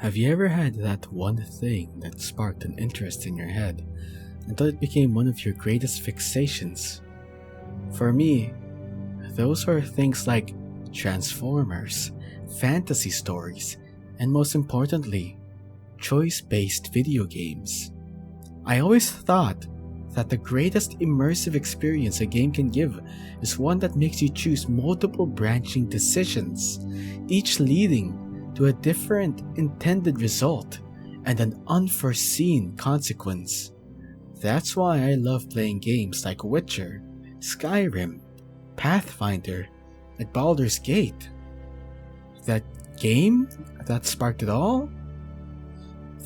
Have you ever had that one thing that sparked an interest in your head until it became one of your greatest fixations? For me, those are things like Transformers, fantasy stories, and most importantly, choice-based video games. I always thought that the greatest immersive experience a game can give is one that makes you choose multiple branching decisions, each leading to a different intended result and an unforeseen consequence. That's why I love playing games like Witcher, Skyrim, Pathfinder, and Baldur's Gate. That game that sparked it all?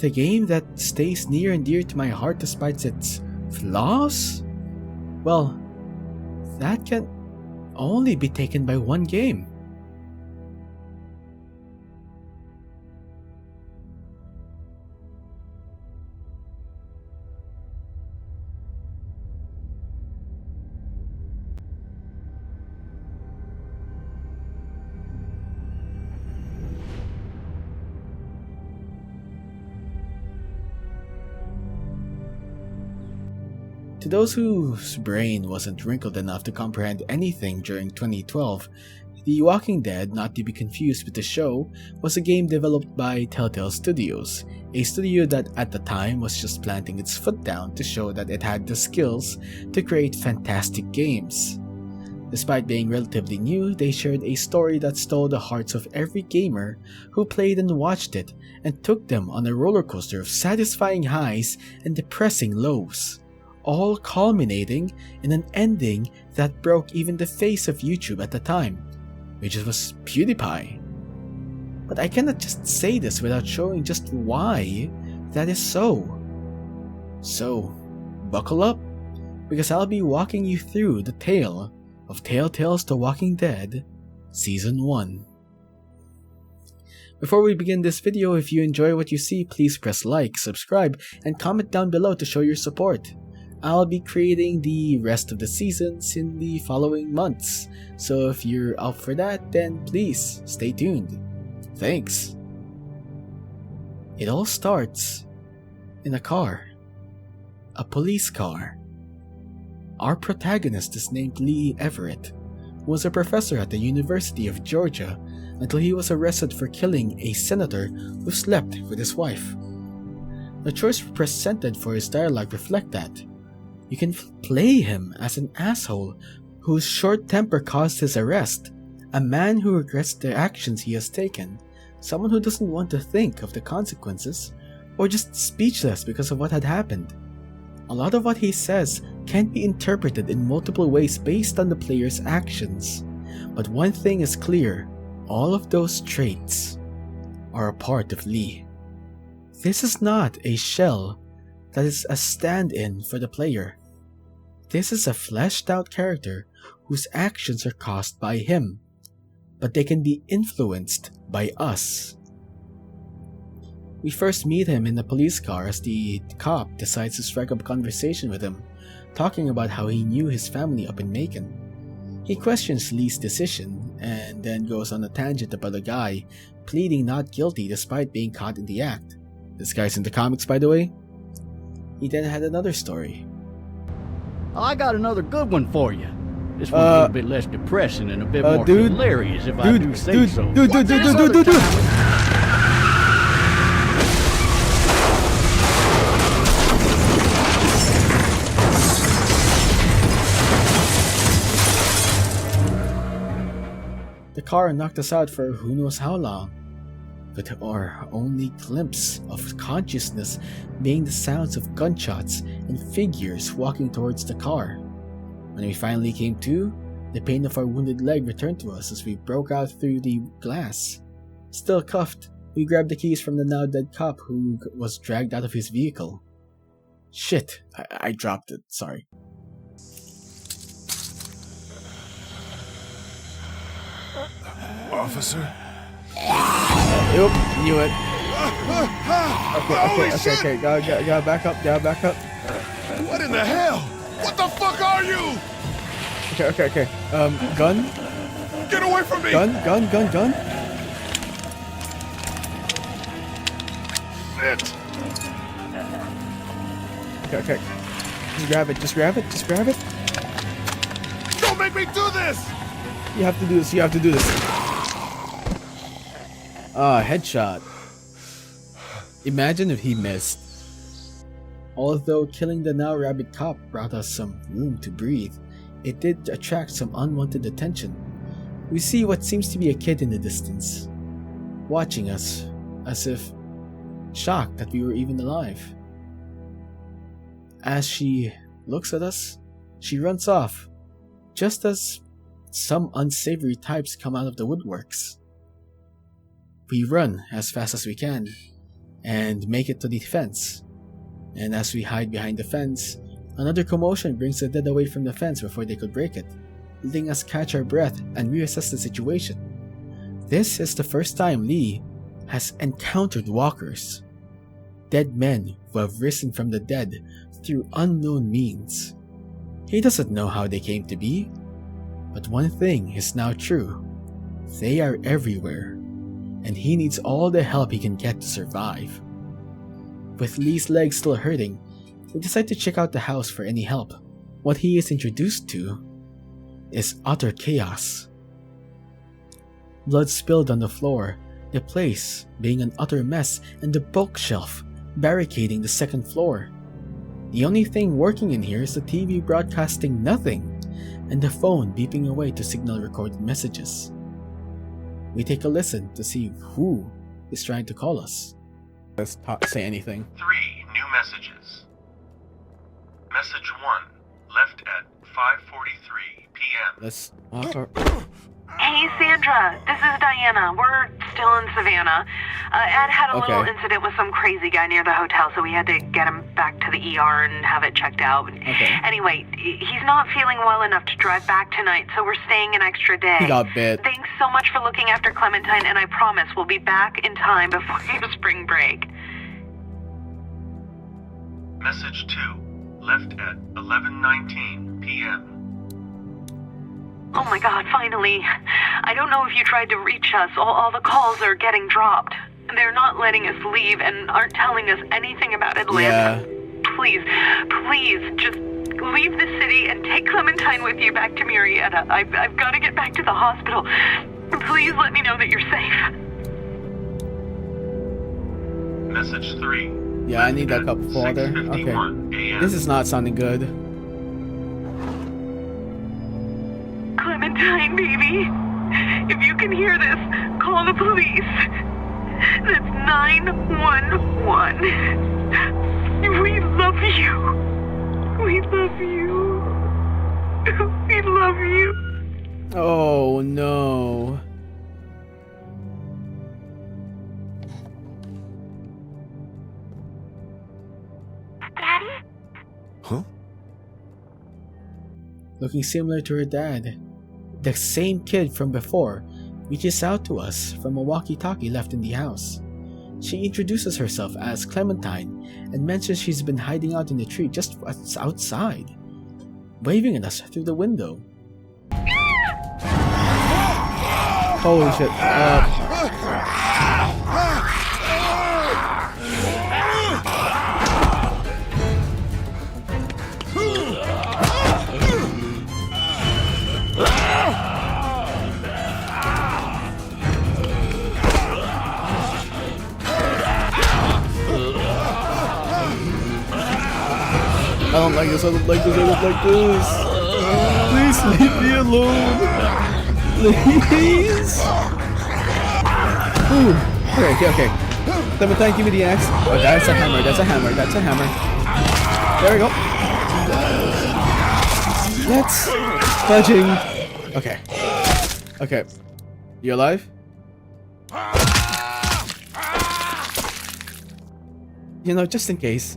The game that stays near and dear to my heart despite its flaws? Well, that can only be taken by one game. To those whose brain wasn't wrinkled enough to comprehend anything during 2012, The Walking Dead, not to be confused with the show, was a game developed by Telltale Studios, a studio that at the time was just planting its foot down to show that it had the skills to create fantastic games. Despite being relatively new, they shared a story that stole the hearts of every gamer who played and watched it and took them on a roller coaster of satisfying highs and depressing lows, all culminating in an ending that broke even the face of YouTube at the time, which was PewDiePie. But I cannot just say this without showing just why that is so. So, buckle up, because I'll be walking you through the tale of Telltale's The Walking Dead Season 1. Before we begin this video, if you enjoy what you see, please press like, subscribe, and comment down below to show your support. I'll be creating the rest of the seasons in the following months, so if you're up for that, then please stay tuned. Thanks. It all starts in a car. A police car. Our protagonist is named Lee Everett, who was a professor at the University of Georgia until he was arrested for killing a senator who slept with his wife. The choice presented for his dialogue reflect that. You can play him as an asshole whose short temper caused his arrest, a man who regrets the actions he has taken, someone who doesn't want to think of the consequences, or just speechless because of what had happened. A lot of what he says can be interpreted in multiple ways based on the player's actions, but one thing is clear, all of those traits are a part of Lee. This is not a shell that is a stand-in for the player. This is a fleshed out character whose actions are caused by him, but they can be influenced by us. We first meet him in the police car as the cop decides to strike up a conversation with him, talking about how he knew his family up in Macon. He questions Lee's decision and then goes on a tangent about a guy pleading not guilty despite being caught in the act. This guy's in the comics, by the way. He then had another story. I got another good one for you. This one's a little bit less depressing and a bit more hilarious if I do say so. Dude. The car knocked us out for who knows how long, with our only glimpse of consciousness being the sounds of gunshots and figures walking towards the car. When we finally came to, the pain of our wounded leg returned to us as we broke out through the glass. Still cuffed, we grabbed the keys from the now dead cop who was dragged out of his vehicle. Shit, I dropped it, sorry. Officer? Yep, knew it. Okay, gotta back up. What in the hell? What the fuck are you? Okay. Gun? Get away from me! Gun? Shit! Okay. Just grab it. Just grab it. Don't make me do this! You have to do this. Ah, headshot. Imagine if he missed. Although killing the now rabid cop brought us some room to breathe, it did attract some unwanted attention. We see what seems to be a kid in the distance, watching us, as if shocked that we were even alive. As she looks at us, she runs off, just as some unsavory types come out of the woodworks. We run as fast as we can, and make it to the fence. And as we hide behind the fence, another commotion brings the dead away from the fence before they could break it, letting us catch our breath and reassess the situation. This is the first time Lee has encountered walkers, dead men who have risen from the dead through unknown means. He doesn't know how they came to be, but one thing is now true: they are everywhere, and he needs all the help he can get to survive. With Lee's legs still hurting, we decide to check out the house for any help. What he is introduced to is utter chaos. Blood spilled on the floor, the place being an utter mess, and the bookshelf barricading the second floor. The only thing working in here is the TV broadcasting nothing, and the phone beeping away to signal recorded messages. We take a listen to see who is trying to call us. Let's say anything. 3 new messages. Message 1, left at 5:43 p.m. Let's walk our... Hey Sandra, this is Diana. We're still in Savannah. Ed had a little incident with some crazy guy near the hotel, so we had to get him back to the ER and have it checked out. Anyway, he's not feeling well enough to drive back tonight, so we're staying an extra day. He got bit. Thanks so much for looking after Clementine, and I promise we'll be back in time before your spring break. Message 2, left at 11:19 p.m. Oh my god, finally. I don't know if you tried to reach us. All the calls are getting dropped. They're not letting us leave and aren't telling us anything about Atlanta. Yeah. Please, just leave the city and take Clementine with you back to Murrieta. I've got to get back to the hospital. Please let me know that you're safe. Message 3. Yeah, I need that cup of water. Okay. This is not sounding good. Clementine, baby. If you can hear this, call the police. That's 911. We love you. We love you. We love you. Oh no. Daddy? Huh? Looking similar to her dad. The same kid from before reaches out to us from a walkie-talkie left in the house. She introduces herself as Clementine and mentions she's been hiding out in the tree just outside, waving at us through the window. Holy shit. I don't like this, I don't like this, I don't like this. Please leave me alone. Please. Ooh. Okay. Clementine, give me the axe. Oh, that's a hammer, that's a hammer. There we go. Let's fudging. Okay. You alive? You know, just in case.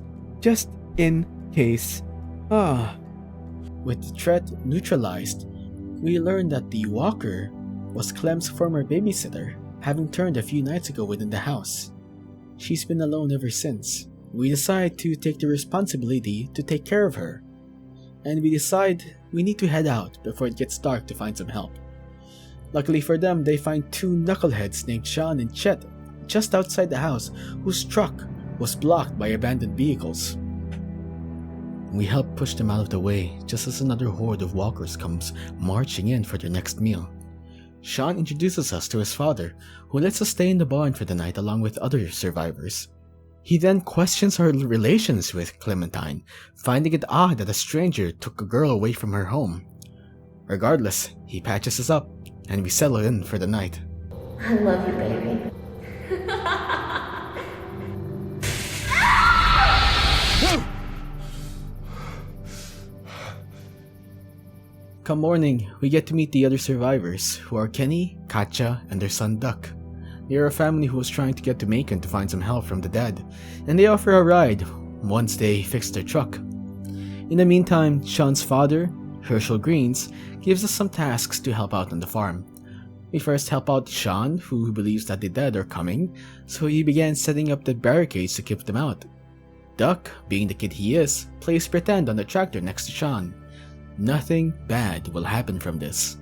With the threat neutralized, we learned that the walker was Clem's former babysitter, having turned a few nights ago within the house. She's been alone ever since. We decide to take the responsibility to take care of her, and we decide we need to head out before it gets dark to find some help. Luckily for them, they find 2 knuckleheads named Sean and Chet just outside the house whose truck was blocked by abandoned vehicles. We help push them out of the way just as another horde of walkers comes marching in for their next meal. Sean introduces us to his father, who lets us stay in the barn for the night along with other survivors. He then questions our relations with Clementine, finding it odd that a stranger took a girl away from her home. Regardless, he patches us up, and we settle in for the night. I love you, baby. Come morning, we get to meet the other survivors, who are Kenny, Katja, and their son Duck. They are a family who was trying to get to Macon to find some help from the dead, and they offer a ride once they fix their truck. In the meantime, Sean's father, Herschel Greens, gives us some tasks to help out on the farm. We first help out Sean, who believes that the dead are coming, so he began setting up the barricades to keep them out. Duck, being the kid he is, plays pretend on the tractor next to Sean. Nothing bad will happen from this.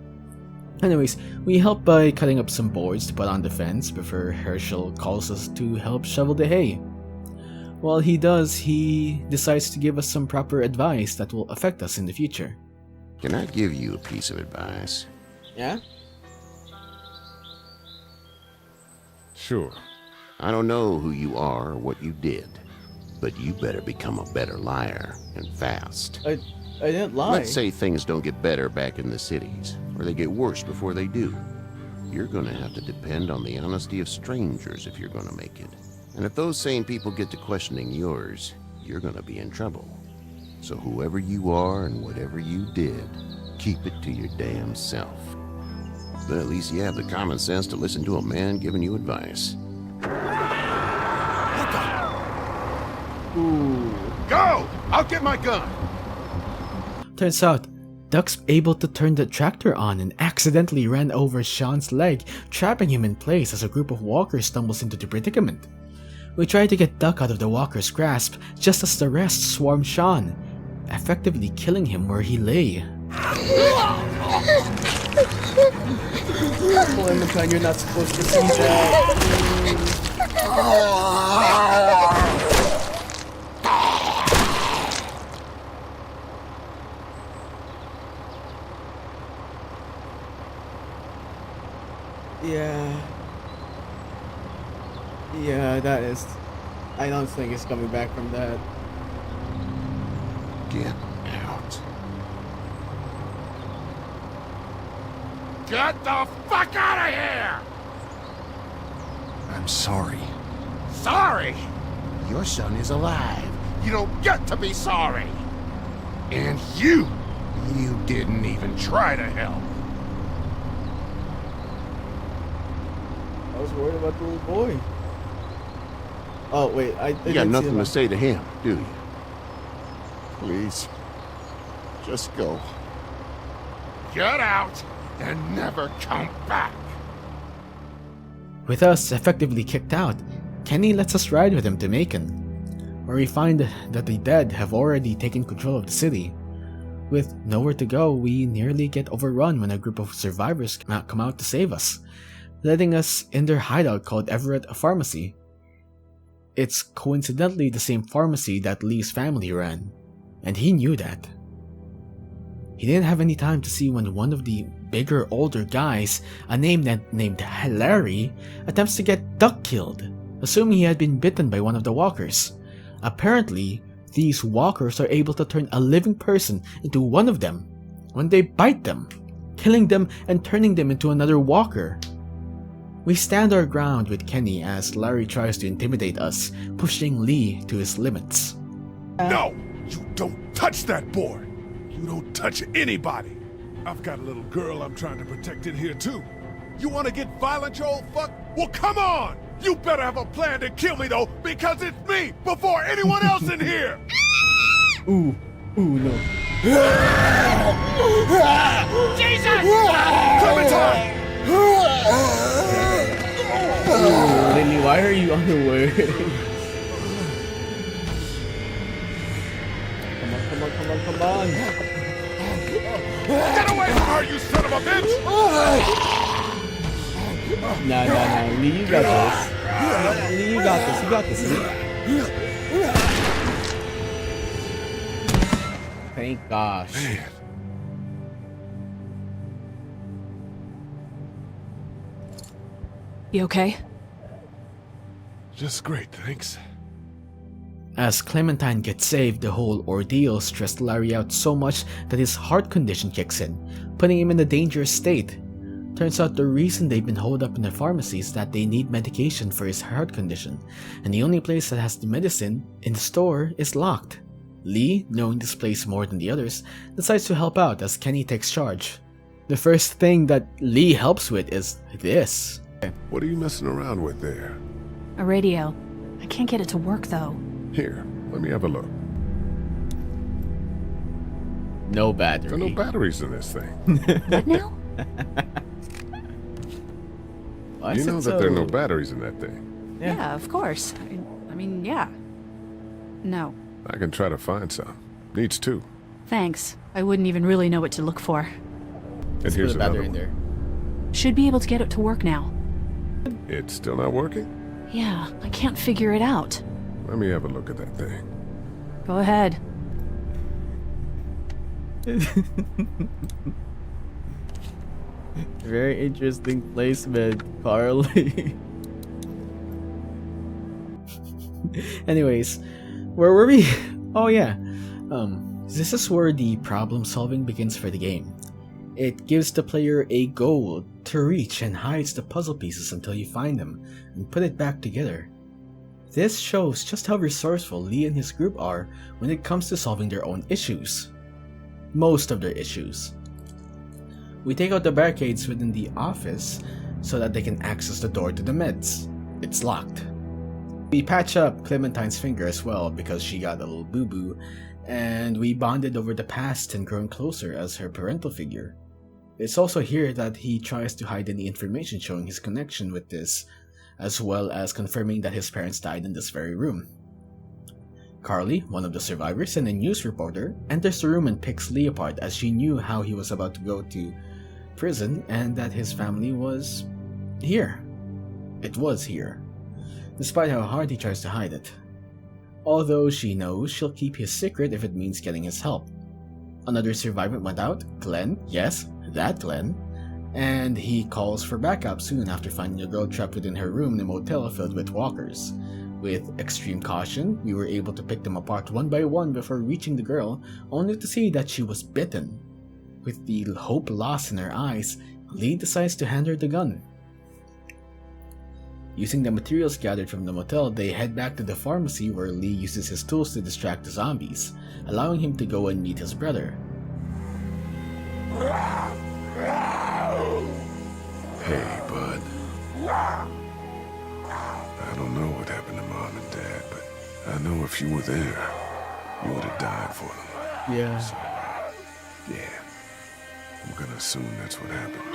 Anyways, we help by cutting up some boards to put on the fence before Herschel calls us to help shovel the hay. While he does, he decides to give us some proper advice that will affect us in the future. Can I give you a piece of advice? Yeah? Sure. I don't know who you are or what you did, but you better become a better liar, and fast. I didn't lie. Let's say things don't get better back in the cities, or they get worse before they do. You're gonna have to depend on the honesty of strangers if you're gonna make it. And if those same people get to questioning yours, you're gonna be in trouble. So whoever you are and whatever you did, keep it to your damn self. But at least you have the common sense to listen to a man giving you advice. Ooh. Go! I'll get my gun! Turns out, Duck's able to turn the tractor on and accidentally ran over Sean's leg, trapping him in place as a group of walkers stumbles into the predicament. We try to get Duck out of the walker's grasp just as the rest swarm Sean, effectively killing him where he lay. Clementine, you're not supposed to see that. Yeah, that is... I don't think it's coming back from that. Get out. Get the fuck out of here! I'm sorry. Sorry? Your son is alive. You don't get to be sorry! And you didn't even try to help. I was worried about the little boy. Oh, wait, I You got nothing to say to him, do you? Please, just go. Get out and never come back. With us effectively kicked out, Kenny lets us ride with him to Macon, where we find that the dead have already taken control of the city. With nowhere to go, we nearly get overrun when a group of survivors come out to save us, letting us in their hideout called Everett Pharmacy. It's coincidentally the same pharmacy that Lee's family ran, and he knew that. He didn't have any time to see when one of the bigger, older guys, a name named Larry, attempts to get Duck killed, assuming he had been bitten by one of the walkers. Apparently, these walkers are able to turn a living person into one of them when they bite them, killing them and turning them into another walker. We stand our ground with Kenny as Larry tries to intimidate us, pushing Lee to his limits. No! You don't touch that board! You don't touch anybody! I've got a little girl I'm trying to protect in here too. You wanna get violent, you old fuck? Well, come on! You better have a plan to kill me though, because it's me before anyone else in here! Ooh, no. Jesus! Clementine! Lily, why are you underwear? Come on. Get away from her, you son of a bitch! Nah. Lee, you got this. Lee, you got this. Lee. Thank gosh. Man. You okay? Just great, thanks. As Clementine gets saved, the whole ordeal stressed Larry out so much that his heart condition kicks in, putting him in a dangerous state. Turns out the reason they've been holed up in the pharmacy is that they need medication for his heart condition, and the only place that has the medicine in the store is locked. Lee, knowing this place more than the others, decides to help out as Kenny takes charge. The first thing that Lee helps with is this. What are you messing around with there? A radio. I can't get it to work though. Here, let me have a look. No battery. There are no batteries in this thing. What now? Why You is know it that there are no so- batteries in that thing. Yeah, of course. I mean, yeah. No. I can try to find some. Needs two. Thanks. I wouldn't even really know what to look for. And Let's here's put a another battery in one. there. Should be able to get it to work now. It's still not working? Yeah, I can't figure it out. Let me have a look at that thing. Go ahead. Very interesting placement, Carly. Anyways, where were we? Oh yeah. This is where the problem solving begins for the game. It gives the player a goal to reach and hides the puzzle pieces until you find them and put it back together. This shows just how resourceful Lee and his group are when it comes to solving their own issues. Most of their issues. We take out the barricades within the office so that they can access the door to the meds. It's locked. We patch up Clementine's finger as well because she got a little boo-boo, and we bonded over the past and grown closer as her parental figure. It's also here that he tries to hide any information showing his connection with this, as well as confirming that his parents died in this very room. Carly, one of the survivors and a news reporter, enters the room and picks Lee apart as she knew how he was about to go to prison and that his family was here. It was here, despite how hard he tries to hide it. Although she knows she'll keep his secret if it means getting his help. Another survivor went out, Glenn, yes, that Glenn, and he calls for backup soon after finding a girl trapped within her room in a motel filled with walkers. With extreme caution, we were able to pick them apart one by one before reaching the girl, only to see that she was bitten. With the hope lost in her eyes, Lee decides to hand her the gun. Using the materials gathered from the motel, they head back to the pharmacy where Lee uses his tools to distract the zombies, allowing him to go and meet his brother. Hey, bud. I don't know what happened to Mom and Dad, but I know if you were there, you would have died for them. Yeah. Yeah. I'm gonna assume that's what happened.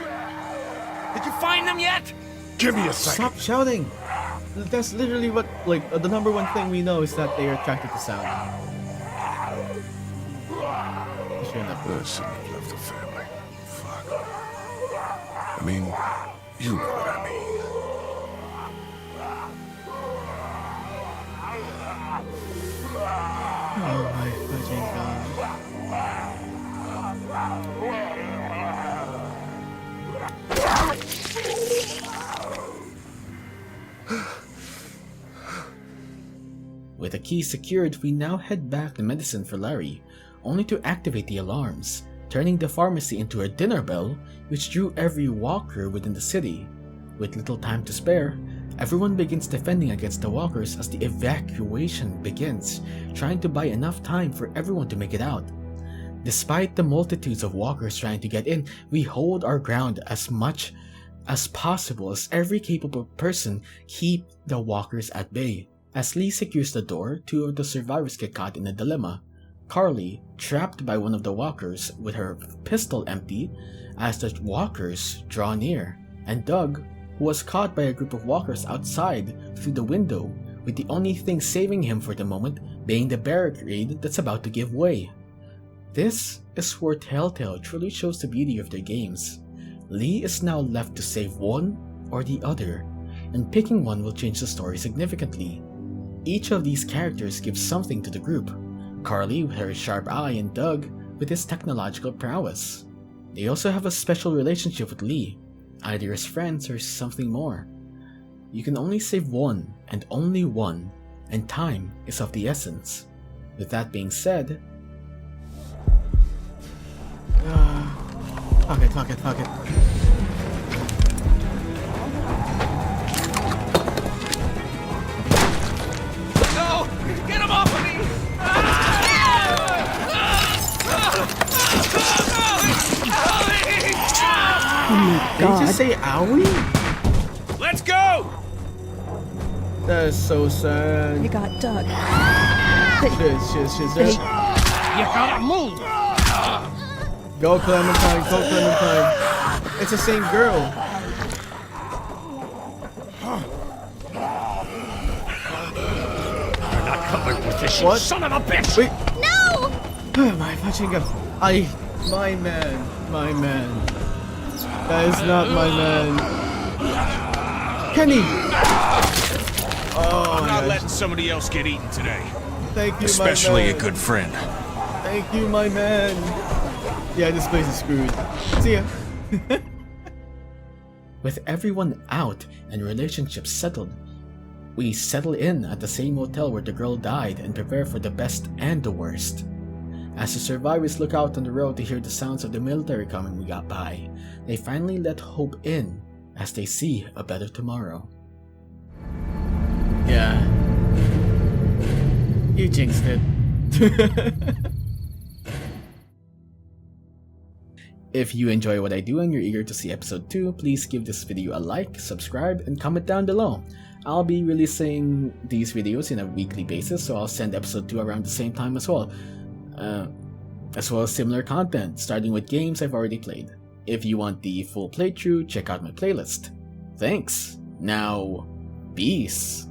Did you find them yet? Give me a second. Stop shouting! That's literally what, the number one thing we know is that they are attracted to sound. I shouldn't have left the family. Fuck. I mean, you know what I mean. Oh my fucking god. With the key secured, we now head back to medicine for Larry, only to activate the alarms, turning the pharmacy into a dinner bell which drew every walker within the city. With little time to spare, everyone begins defending against the walkers as the evacuation begins, trying to buy enough time for everyone to make it out. Despite the multitudes of walkers trying to get in, we hold our ground as much as possible as every capable person keep the walkers at bay. As Lee secures the door, two of the survivors get caught in a dilemma. Carly, trapped by one of the walkers with her pistol empty as the walkers draw near, and Doug, who was caught by a group of walkers outside through the window, with the only thing saving him for the moment being the barricade that's about to give way. This is where Telltale truly shows the beauty of their games. Lee is now left to save one or the other, and picking one will change the story significantly. Each of these characters gives something to the group. Carly with her sharp eye and Doug with his technological prowess. They also have a special relationship with Lee, either as friends or something more. You can only save one and only one, and time is of the essence. With that being said, fuck it. No! Get him off of me! Did you just say owie? Let's go! That is so sad. You got Doug. Shit. You gotta move! Go Clementine. It's the same girl. You're not coming with this, What? you son of a bitch! Wait. No! My punching up. My man. That is not my man. Kenny! Oh, I'm not letting somebody else get eaten today. Thank you, Especially my a man. good friend. Thank you, my man. Yeah, this place is screwed. See ya. With everyone out and relationships settled, we settle in at the same hotel where the girl died and prepare for the best and the worst. As the survivors look out on the road to hear the sounds of the military coming we got by, they finally let hope in as they see a better tomorrow. Yeah. You jinxed it. If you enjoy what I do and you're eager to see episode 2, please give this video a like, subscribe, and comment down below. I'll be releasing these videos in a weekly basis, so I'll send episode 2 around the same time as well. As well as similar content, starting with games I've already played. If you want the full playthrough, check out my playlist. Thanks. Now, peace.